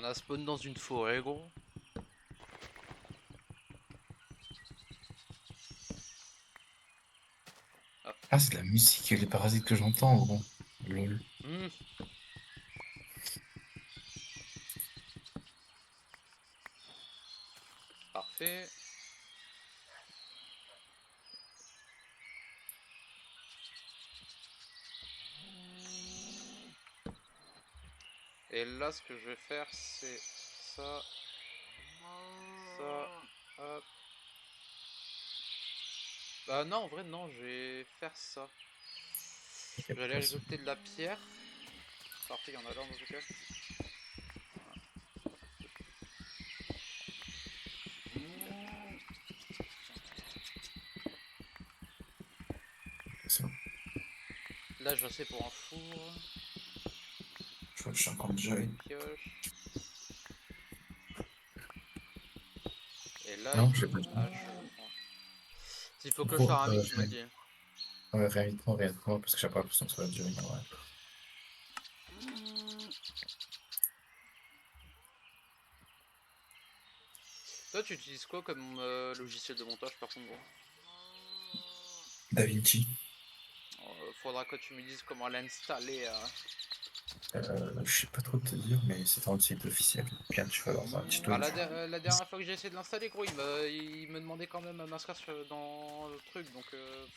a spawn dans une forêt, gros. Ah, c'est de la musique, les parasites que j'entends, gros. Lol. Hmm. Parfait. Et là, ce que je vais faire, c'est ça, ça, hop. Bah non, en vrai, non, je vais faire ça. Ok, Je vais aller vas-y. récolter de la pierre. Parfait, il y en a là, en tout cas. C'est bon. Là, je sais pour un four. Je vois que je suis encore déjà. Des pioches. Et là, il Non, faut j'ai pas une de. hache. Ouais. S'il faut que je Gros, fasse un mix, je me dis. réinvite-moi, parce que j'ai pas l'impression que ça va durer. Ouais. Toi, tu utilises quoi comme logiciel de montage, par contre, gros? Da Vinci. Faudra que tu me dises comment l'installer. Je sais pas trop te dire, mais c'est dans le site officiel. Bien, tu vas dans un tuto Bah, une fois. la dernière fois que j'ai essayé de l'installer, gros, il me demandait quand même à m'inscrire dans le truc, donc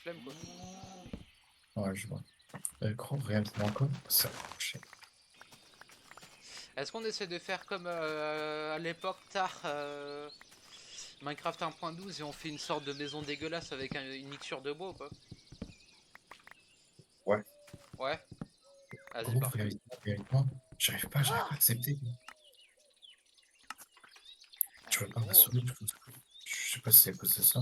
flemme quoi. Ouais, je vois. Gros, réinvite-moi encore. Ça va marcher. Est-ce qu'on essaie de faire comme à l'époque, tard, Minecraft 1.12 et on fait une sorte de maison dégueulasse avec une mixture de bois ou pas? Ouais. Ouais, vas-y, Gros, parfait. réinvite-moi. J'arrive pas à accepter. Ah, Tu vois mais pas ma gros. souris, je sais pas si c'est à cause de ça.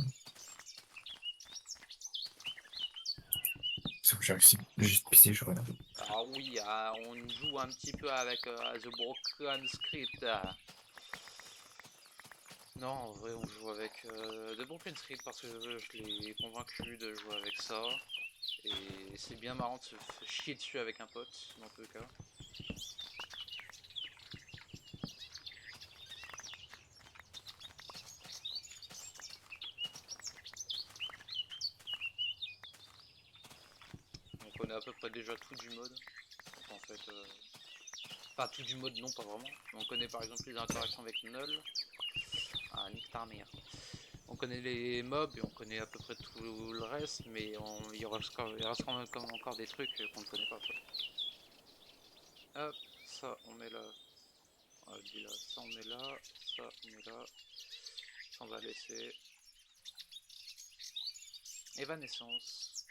C'est où j'ai réussi. J'ai juste pissé, je reviens. Ah oui, on joue un petit peu avec The Broken Script. Non, en vrai, on joue avec The Broken Script parce que je l'ai convaincu de jouer avec ça. Et c'est bien marrant de se chier dessus avec un pote, dans tous les cas. On connaît à peu près déjà tout du mode. Donc en fait, pas tout du mode, non, pas vraiment. Mais on connaît par exemple les interactions avec Null. Ah, nique ta mère. On connaît les mobs et on connaît à peu près tout le reste, mais il reste quand même encore des trucs qu'on ne connaît pas. Quoi. Hop, ça on met là. On dit là, ça on met là, ça on met là. Ça on va laisser. Évanescence.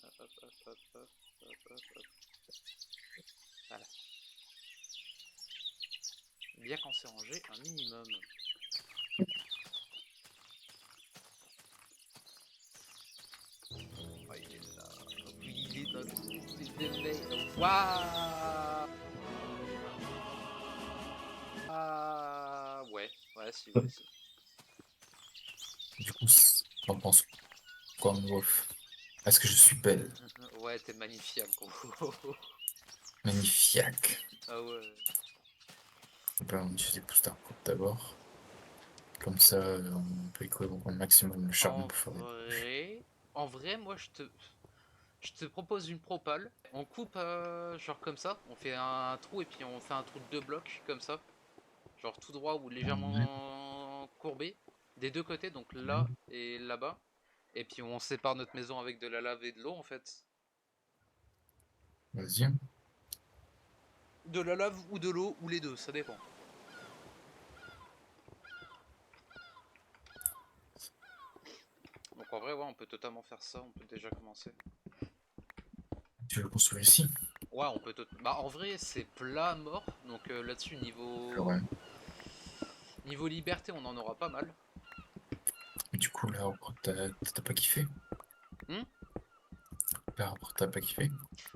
Hop, hop, hop, hop, hop, hop, hop, hop. Voilà. Bien qu'on s'est rangé un minimum. Oh, il est là. Oui, il est notre style de veille. Waouh. Ah, ouais, ouais, si, ouais, si. Du coup, t'en penses quoi, mon Wolf? Est-ce que je suis belle? Ouais, t'es magnifique, gros. Magnifique. Ah ouais. Ben, on utilise les boosters d'abord. Comme ça, on peut écouler au maximum le charbon En pour faire des bûches. vrai, en vrai, moi, je te propose une propale. On coupe, genre comme ça. On fait un trou et puis on fait un trou de 2 blocs, comme ça. Genre tout droit ou Ouais, légèrement courbé. Des deux côtés, donc ouais. là et là-bas. Et puis on sépare notre maison avec de la lave et de l'eau, en fait. Vas-y. De la lave ou de l'eau, ou les deux, ça dépend. Donc en vrai, ouais, on peut totalement faire ça. On peut déjà commencer. Tu veux construire ici? Ouais, on peut bah en vrai, c'est plat à mort. Donc là-dessus, Ouais. niveau liberté, on en aura pas mal. Mais du coup, l'arbre, t'as pas kiffé? Hmm. L'arbre, t'as pas kiffé?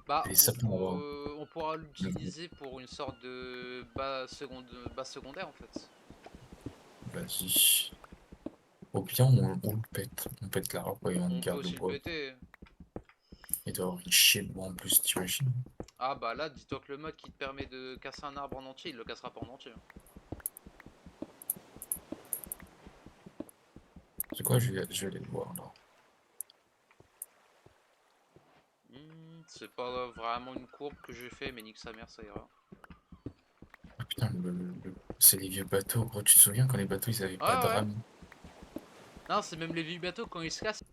Bah, Les sapins là-bas. on pourra l'utiliser pour une sorte de base secondaire en fait. Vas-y. Au pire, on le pète. On pète l'arbre et on On peut garde le aussi le bois. péter. Il doit y avoir une chier de bois en plus, t'imagines? Ah bah là, dis-toi que le mode qui te permet de casser un arbre en entier, il le cassera pas en entier. C'est quoi, je vais aller le voir là. C'est pas vraiment une courbe que j'ai fait, mais nique sa mère, ça ira. Ah putain, c'est les vieux bateaux. Gros, tu te souviens quand les bateaux ils avaient Ouais, pas de ouais. rame? Non, c'est même les vieux bateaux, quand ils se cassent,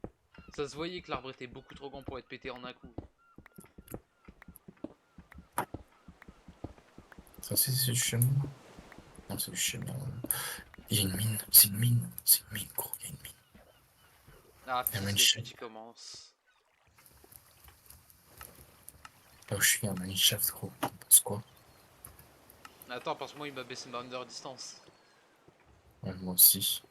ça se voyait que l'arbre était beaucoup trop grand pour être pété en un coup. Ça c'est du chemin. Non, c'est du chemin. Il y a une mine, c'est une mine. C'est une mine, gros, il y a une mine. Ah, Il y a un fils de pute, mineshaft. il commence. Là où je suis, il y a un mineshaft, gros. Tu penses quoi? Attends, parce que moi, il m'a baissé ma under distance. Ouais, moi aussi.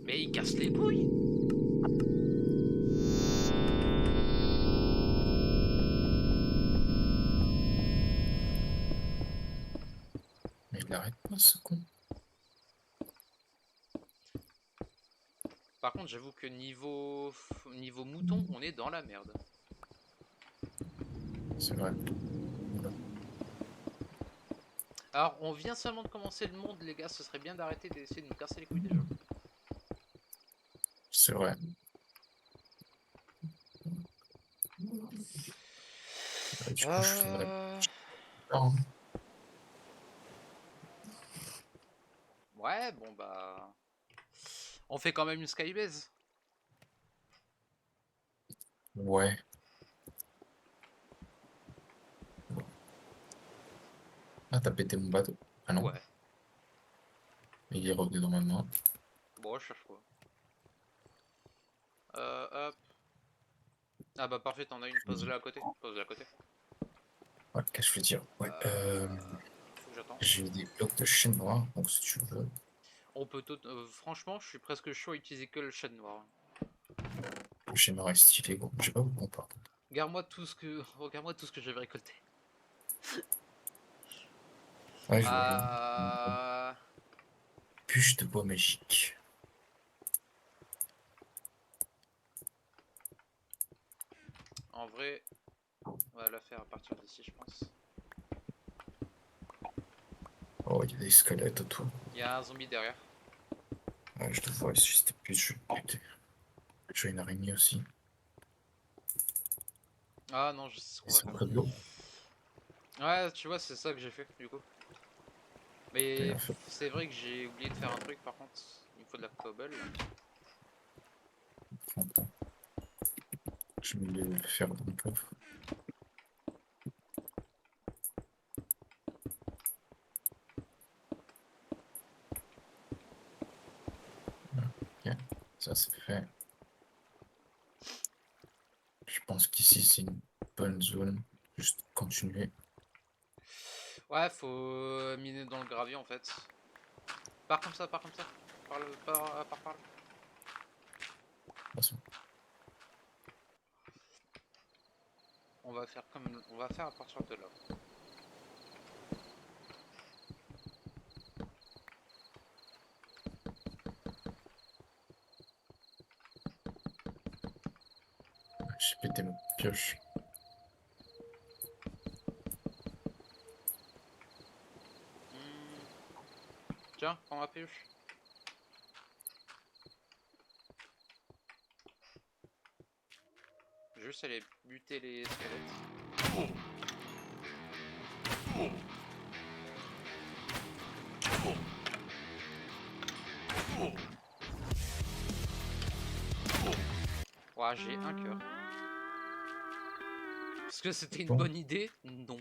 Mais il casse les couilles. Mais il arrête pas, ce con. Par contre, j'avoue que niveau mouton, on est dans la merde. C'est vrai. Voilà. Alors, on vient seulement de commencer le monde, les gars, ce serait bien d'arrêter d'essayer de nous casser les couilles déjà. C'est vrai. Du coup, je faudrait pas, hein. Ouais, bon bah... On fait quand même une skybase. Ouais. Ah, t'as pété mon bateau. Ah non, Ouais. il est revenu dans ma main. Bon, je cherche quoi. Hop. Ah bah parfait, t'en as une, pose-la à côté. Pose-la à côté. Ouais, qu'est-ce que je veux dire? Ouais, Faut que j'attends. j'ai des blocs de chêne noir, donc si tu veux. On peut tout... franchement, je suis presque chaud à utiliser que le chêne noir. Le chêne noir est stylé, gros. J'ai pas beaucoup par contre. Regarde-moi tout ce que... Regarde-moi tout ce que j'avais récolté. Ouais, je vois bien. Euh... Bûche de bois magique. En vrai, on va la faire à partir d'ici, je pense. Oh, il y a des squelettes autour. Il y a un zombie derrière. Ouais, je te vois ici, c'était plus. J'ai une araignée aussi. Ah non, je sais ce qu'on Ils va sont faire. près de l'eau. Ouais, tu vois, c'est ça que j'ai fait, du coup. T'as Mais bien fait. c'est vrai que j'ai oublié de faire un truc, par contre. Il me faut de la cobble. Attends, je vais le faire dans le coffre. Ok, ça c'est fait. Je pense qu'ici c'est une bonne zone. Juste continuer. Ouais, faut miner dans le gravier, en fait. Pars comme ça, pars comme ça. Par là. De toute façon. On va faire comme... On va faire à partir de là. J'ai pété ma pioche. Tiens, prends ma pioche. Juste aller buter les squelettes. Ouais, j'ai un cœur. Est-ce que c'était une Bon, bonne idée? Non.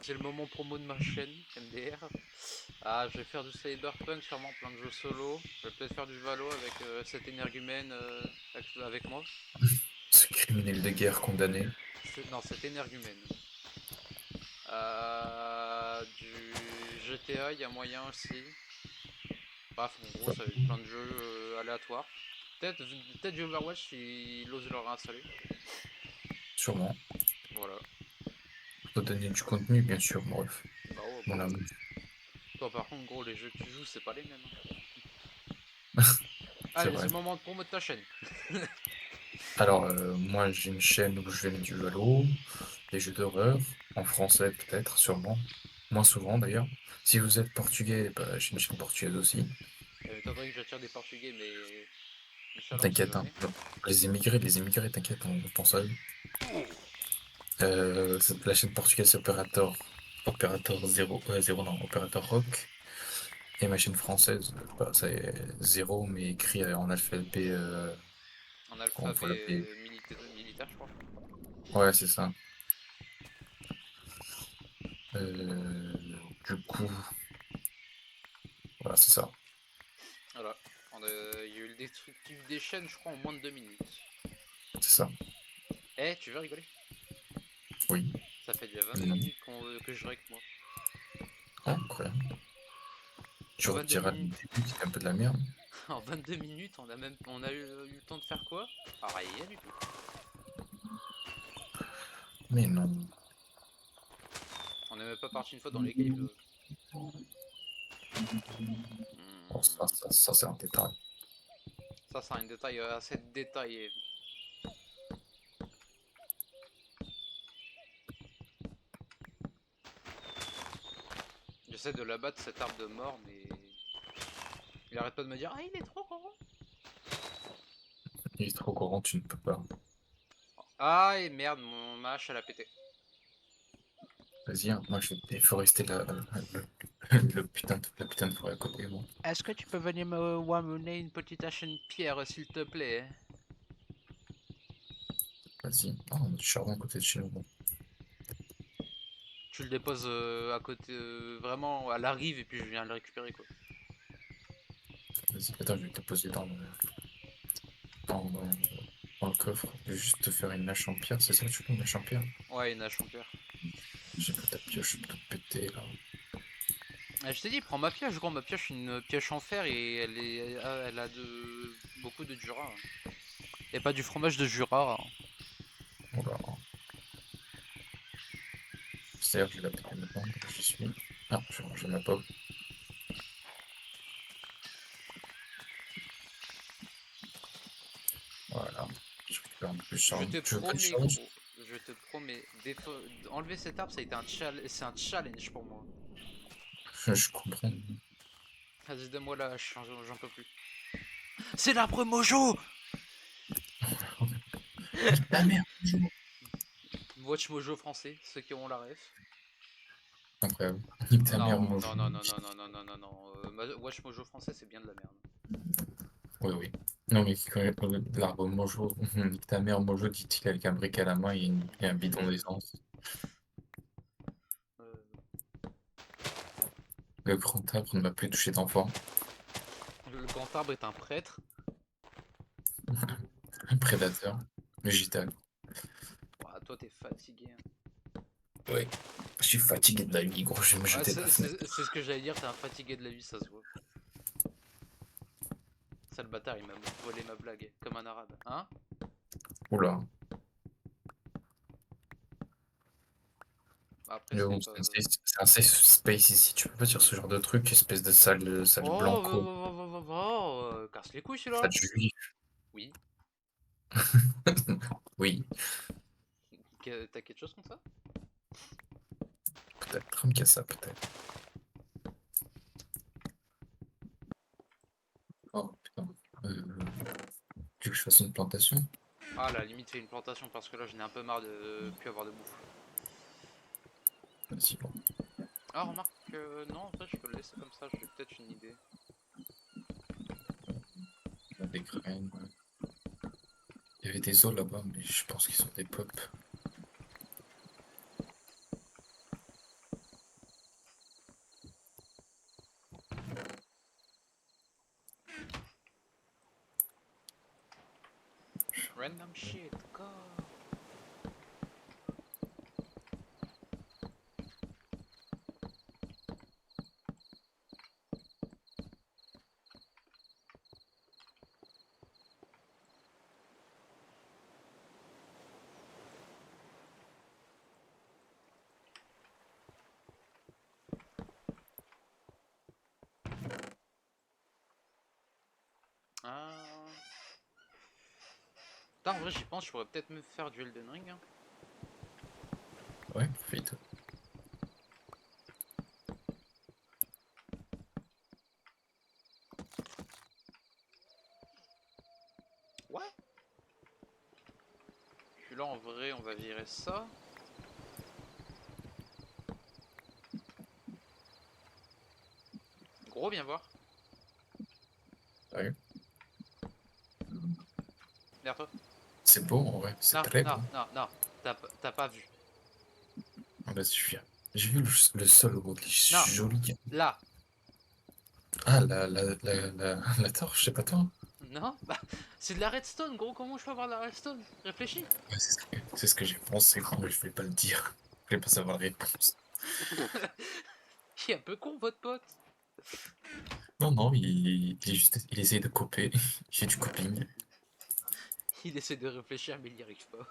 C'est le moment promo de ma chaîne, MDR. Ah, je vais faire du cyberpunk, sûrement plein de jeux solo. Je vais peut-être faire du Valo avec cet énergumène avec moi. ce criminel de guerre condamné. Non, cet énergumène. Du GTA, il y a moyen aussi. Bref, en gros, ça va être plein de jeux aléatoires. Peut-être du Overwatch s'ils osent le réinstaller. Sûrement. Voilà. Faut donner du contenu, bien sûr, bref. Bah ouais, bah Mon ouais. amour. Toi, par contre, gros, les jeux que tu joues, c'est pas les mêmes, hein. C'est Allez, c'est vrai. le moment de promo de ta chaîne. Alors, moi, j'ai une chaîne où je vais mettre du Valo, des jeux d'horreur, en français peut-être, sûrement. Moins souvent d'ailleurs. Si vous êtes portugais, bah, j'ai une chaîne portugaise aussi. Ça m'étonnerait que j'attire des Portugais, mais Inch'Allah, on sait T'inquiète, hein. jamais. Les immigrés, t'inquiète, on pense à eux. La chaîne portugaise Operator 0, 0 non, Operator Rock. Et ma chaîne française, bah, c'est 0, mais écrit en alphabet, En on va alphabet l'appeler. militaire, je crois. Ouais, c'est ça. Euh, du coup, voilà, c'est ça. Voilà. Il y a eu le destructif des chaînes, je crois, en moins de 2 minutes. C'est ça. Eh, tu veux rigoler? Oui. Ça fait déjà 22 Non. minutes que je règle, moi. Ah, incroyable. Tu En 22 rediras le minutes. début, c'était un peu de la merde. En 22 minutes, on a eu le temps de faire quoi? Ah, rien du tout. Mais non. On n'est même pas parti une fois dans les caves. Bon, ça c'est un détail. Ça, c'est un détail assez détaillé. J'essaie de l'abattre cet arbre de mort, mais il arrête pas de me dire ah, il est trop gros. Il est trop courant, tu ne peux pas. Ah, et merde, mon hache elle a pété. Vas-y, hein, moi je vais déforester la putain de forêt à côté, moi. Est-ce que tu peux venir m'amener une petite hache et une pierre, s'il te plaît? Vas-y. Ah, on a du charbon à côté de chez nous. Bon. Tu le déposes à côté, vraiment à la rive, et puis je viens le récupérer, quoi. Vas-y, attends, je vais te poser dans, dans- dans le coffre. Je vais juste te faire une hache en pierre, c'est ça que tu veux, une hache en pierre? Ouais, une hache en pierre. J'ai pas ta pioche toute pétée là. Ah, je t'ai dit, prends ma pioche, gros. Ma pioche, une pioche en fer et elle a beaucoup de Jura, hein. Et pas du fromage de Jura, hein. Oh là. C'est-à-dire que je vais la péter maintenant, donc j'y suis. Ah, je vais ranger ma pomme. Voilà. Je récupère un peu plus de Je charbon. te Tu veux pas de promets, charbon? gros. Je te promets. Enlever cet arbre, ça a été c'est un challenge pour moi. Je comprends. Vas-y, donne-moi la hache, j'en peux plus. C'est l'arbre Mojo! Nique ta mère, bonjour. Watch Mojo français, ceux qui auront la ref. Incroyable. Nique ta mère, Non, bonjour. non, non, non, non, non, non, non, non, non. Watch Mojo français, c'est bien de la merde. Oui, oui. Non, mais qui connaît pas l'arbre Mojo? Nique ta mère, Mojo, dit-il avec un brick à la main et un bidon d'essence. Euh, Le grand arbre ne m'a plus touché d'enfant. le grand arbre est un prêtre. Un prédateur. Végétal. Ouah, toi, t'es fatigué, hein. Oui. Je suis fatigué de la vie, gros, je vais me Ouais, jeter de la fenêtre. c'est ce que j'allais dire, t'es un fatigué de la vie, ça se voit. Sale bâtard, il m'a volé ma blague, comme un arabe. Hein? Oula. Bah, après, Mais c'est bon, pas. c'est un safe space ici, tu peux pas dire ce genre de truc, espèce de sale Oh, blanco, casse les couilles celui-là. sale juif. Oui. Oui, T'as quelque chose contre ça? peut-être, comme ça, peut-être. Oh putain. Tu veux que je fasse une plantation? Ah, la limite, fais une plantation parce que là, j'en ai un peu marre de plus avoir de bouffe. Vas-y, bon. Ah, remarque, non, en fait, je peux le laisser comme ça, j'ai peut-être une idée. On a des graines. Ouais. Il y avait des os là-bas, mais je pense qu'ils sont des pop. Random shit, go! Putain, en vrai, j'y pense, je pourrais peut-être me faire du Elden Ring. Hein. Ouais, profite. Ouais. Puis là, en vrai, on va virer ça. Gros, viens voir. Ouais. Derrière toi. C'est beau, en vrai. C'est Non, très non, beau. non, non. T'as pas vu. Ah bah, je viens. J'ai vu le sol, gros, il Non, est joli. là. Ah, la torche, c'est pas toi? Non, bah, c'est de la redstone, gros. Comment je peux avoir de la redstone? Réfléchis. Ouais, c'est ce que j'ai pensé, gros, mais je vais pas le dire. Je vais pas savoir la réponse. Il est un peu con, votre pote. Non, non, il est juste, il essaye de coper. J'ai du coping. Il essaie de réfléchir, mais il n'y arrive pas.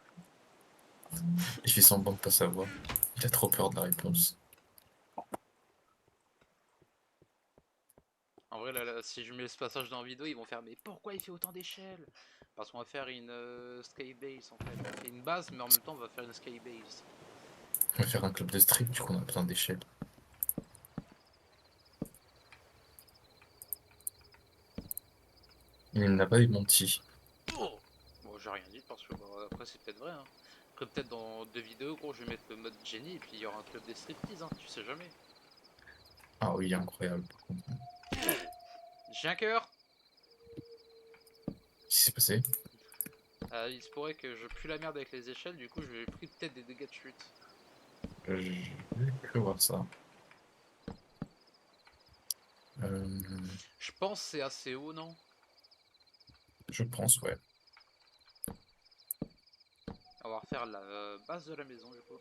Il fait semblant de pas savoir. Il a trop peur de la réponse. En vrai, là, si je mets ce passage dans la vidéo, ils vont faire mais pourquoi il fait autant d'échelles? Parce qu'on va faire une skybase en fait. On fait une base, mais en même temps, on va faire une skybase. On va faire un club de strip, du coup, on a besoin d'échelles. Il n'a pas menti. Oh bon, j'ai rien dit parce que bah, après, c'est peut-être vrai. Hein. Après, peut-être dans 2 vidéos, gros, je vais mettre le mode Jenny et puis il y aura un club des striptease, hein, tu sais jamais. Ah oui, incroyable, par contre. J'ai un cœur! Qu'est-ce qui s'est passé? Il se pourrait que je pue la merde avec les échelles, du coup, je vais pris peut-être des dégâts de chute. Je vais cru voir ça. Euh, Je pense que c'est assez haut, non? je pense, ouais. On va refaire la base de la maison, du coup.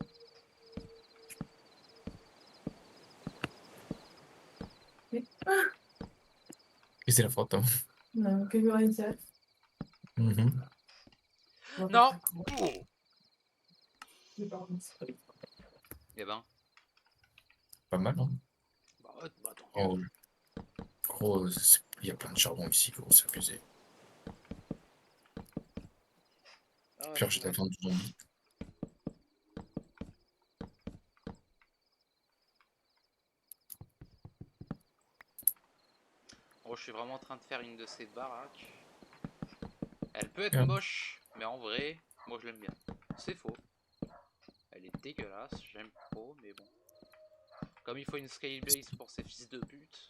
Et c'est la faute, hein. Che violenza è? Mhm. Non! Oh eh ben, Pas mal, hein. bah, ouais, bah tant mieux. Oh, gros, il y a plein de charbon ici, gros, c'est abusé. Ah ouais, Purge la viande du zombie. oh, je suis vraiment en train de faire une de ces baraques. Elle peut être Ah, moche, mais en vrai, moi je l'aime bien. C'est faux. Elle est dégueulasse, j'aime pas trop, mais bon. Comme il faut une skybase pour ces fils de pute.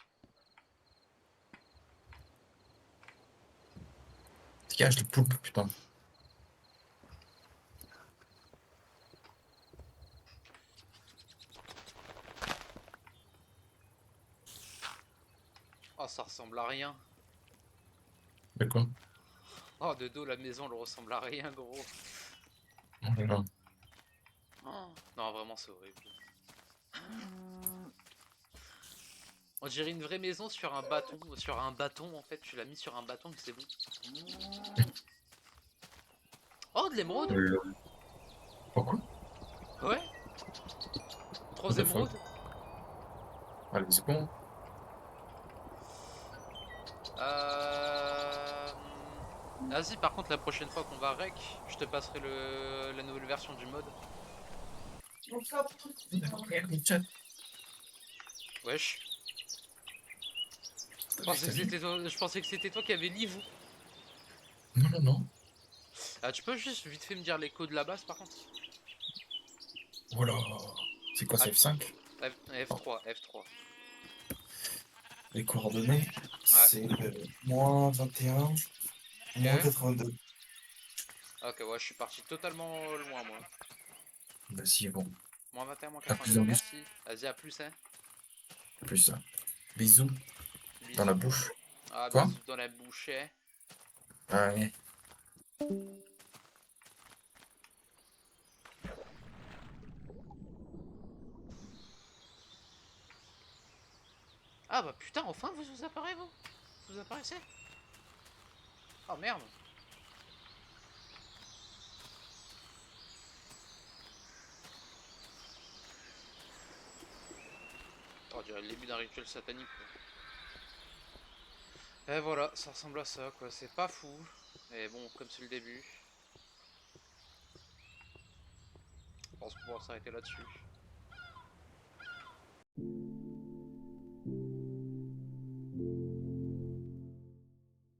dégage les poulpes, putain. Oh, ça ressemble à rien. De quoi? Oh, de dos, la maison, elle ressemble à rien, gros. Oh là là. Oh, non, vraiment, c'est horrible. On dirait une vraie maison sur un bâton. Sur un bâton, en fait. Tu l'as mis sur un bâton et c'est bon. Oh, de l'émeraude! Pourquoi? Ouais, What 3 the fuck? émeraudes. Allez, c'est bon. Euh... Vas-y, par contre, la prochaine fois qu'on va rec, je te passerai la nouvelle version du mode. Wesh. Je pensais que c'était toi qui avais livre. Non, non, non. Ah, tu peux juste vite fait me dire les codes de la base par contre? Voilà. C'est quoi, Ah, c'est F5? Oh, F3, F3. les coordonnées, Ouais, c'est moins 21, moins ok. 82. Ok, ouais, je suis parti totalement loin moi. Bah si, bon. Moins 21, moins À plus 82, en plus. merci. Vas-y, à plus, hein. Plus ça. Bisous dans la Bisous. bouche. Ah, Quoi? bisous dans la bouche, hein. Ouais. Ah bah putain, enfin vous apparaissez vous? Vous apparaissez? Oh merde. Oh, on dirait le début d'un rituel satanique quoi. Et voilà, ça ressemble à ça quoi, c'est pas fou. Mais bon, comme c'est le début. Je pense pouvoir s'arrêter là-dessus.